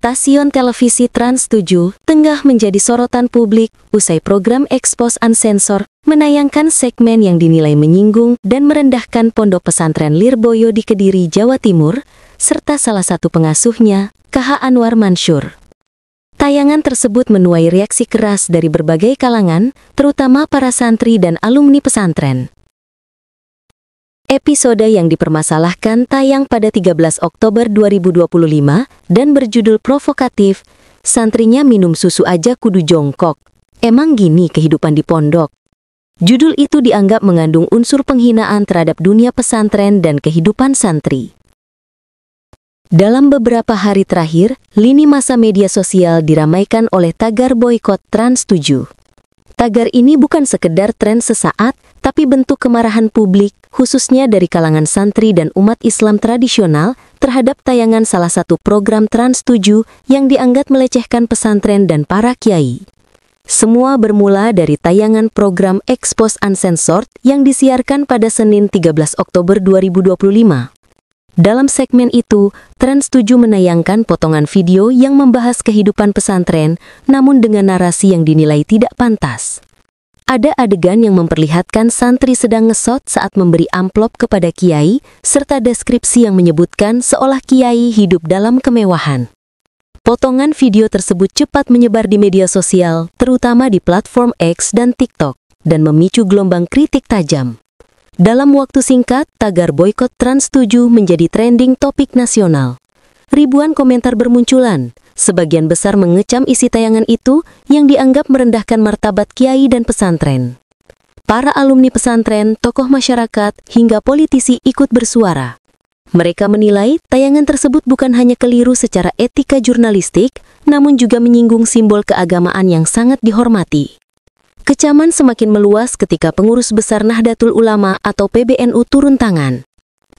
Stasiun televisi Trans 7 tengah menjadi sorotan publik usai program Expose Unsensor menayangkan segmen yang dinilai menyinggung dan merendahkan Pondok Pesantren Lirboyo di Kediri, Jawa Timur, serta salah satu pengasuhnya, KH Anwar Mansur. Tayangan tersebut menuai reaksi keras dari berbagai kalangan, terutama para santri dan alumni pesantren. Episode yang dipermasalahkan tayang pada 13 Oktober 2025 dan berjudul provokatif, "Santrinya minum susu aja kudu jongkok. Emang gini kehidupan di pondok?" Judul itu dianggap mengandung unsur penghinaan terhadap dunia pesantren dan kehidupan santri. Dalam beberapa hari terakhir, lini masa media sosial diramaikan oleh tagar boikot Trans 7. Tagar ini bukan sekedar tren sesaat, tapi bentuk kemarahan publik, khususnya dari kalangan santri dan umat Islam tradisional, terhadap tayangan salah satu program Trans 7 yang dianggap melecehkan pesantren dan para kiai. Semua bermula dari tayangan program Expose Uncensored yang disiarkan pada Senin 13 Oktober 2025. Dalam segmen itu, Trans 7 menayangkan potongan video yang membahas kehidupan pesantren, namun dengan narasi yang dinilai tidak pantas. Ada adegan yang memperlihatkan santri sedang ngesot saat memberi amplop kepada kiai, serta deskripsi yang menyebutkan seolah kiai hidup dalam kemewahan. Potongan video tersebut cepat menyebar di media sosial, terutama di platform X dan TikTok, dan memicu gelombang kritik tajam. Dalam waktu singkat, tagar boikot Trans 7 menjadi trending topik nasional. Ribuan komentar bermunculan, sebagian besar mengecam isi tayangan itu yang dianggap merendahkan martabat kiai dan pesantren. Para alumni pesantren, tokoh masyarakat, hingga politisi ikut bersuara. Mereka menilai tayangan tersebut bukan hanya keliru secara etika jurnalistik, namun juga menyinggung simbol keagamaan yang sangat dihormati. Kecaman semakin meluas ketika pengurus besar Nahdlatul Ulama atau PBNU turun tangan.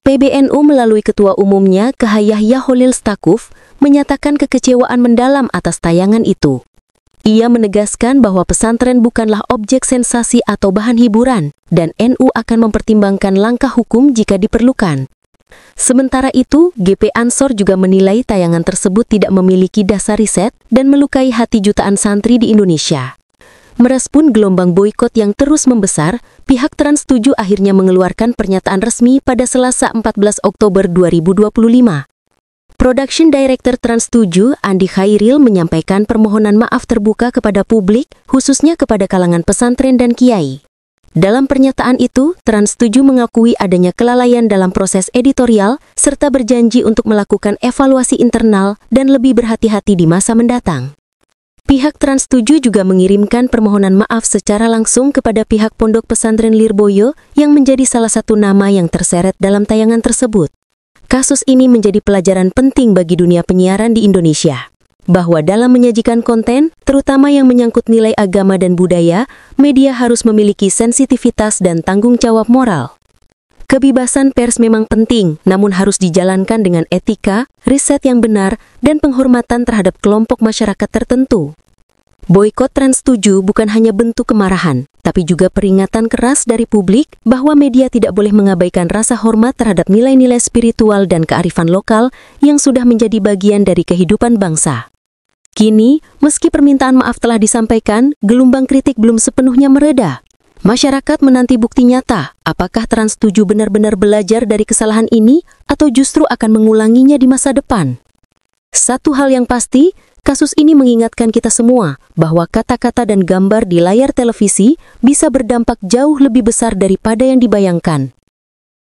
PBNU melalui ketua umumnya KH Yahya Holil Stakuf menyatakan kekecewaan mendalam atas tayangan itu. Ia menegaskan bahwa pesantren bukanlah objek sensasi atau bahan hiburan, dan NU akan mempertimbangkan langkah hukum jika diperlukan. Sementara itu, GP Ansor juga menilai tayangan tersebut tidak memiliki dasar riset dan melukai hati jutaan santri di Indonesia. Merespon gelombang boikot yang terus membesar, pihak Trans 7 akhirnya mengeluarkan pernyataan resmi pada Selasa 14 Oktober 2025. Production Director Trans 7, Andi Khairil, menyampaikan permohonan maaf terbuka kepada publik, khususnya kepada kalangan pesantren dan kiai. Dalam pernyataan itu, Trans 7 mengakui adanya kelalaian dalam proses editorial, serta berjanji untuk melakukan evaluasi internal dan lebih berhati-hati di masa mendatang. Pihak Trans 7 juga mengirimkan permohonan maaf secara langsung kepada pihak Pondok Pesantren Lirboyo yang menjadi salah satu nama yang terseret dalam tayangan tersebut. Kasus ini menjadi pelajaran penting bagi dunia penyiaran di Indonesia, bahwa dalam menyajikan konten, terutama yang menyangkut nilai agama dan budaya, media harus memiliki sensitivitas dan tanggung jawab moral. Kebebasan pers memang penting, namun harus dijalankan dengan etika, riset yang benar, dan penghormatan terhadap kelompok masyarakat tertentu. Boikot Trans 7 bukan hanya bentuk kemarahan, tapi juga peringatan keras dari publik bahwa media tidak boleh mengabaikan rasa hormat terhadap nilai-nilai spiritual dan kearifan lokal yang sudah menjadi bagian dari kehidupan bangsa. Kini, meski permintaan maaf telah disampaikan, gelombang kritik belum sepenuhnya mereda. Masyarakat menanti bukti nyata, apakah Trans 7 benar-benar belajar dari kesalahan ini atau justru akan mengulanginya di masa depan. Satu hal yang pasti, kasus ini mengingatkan kita semua bahwa kata-kata dan gambar di layar televisi bisa berdampak jauh lebih besar daripada yang dibayangkan.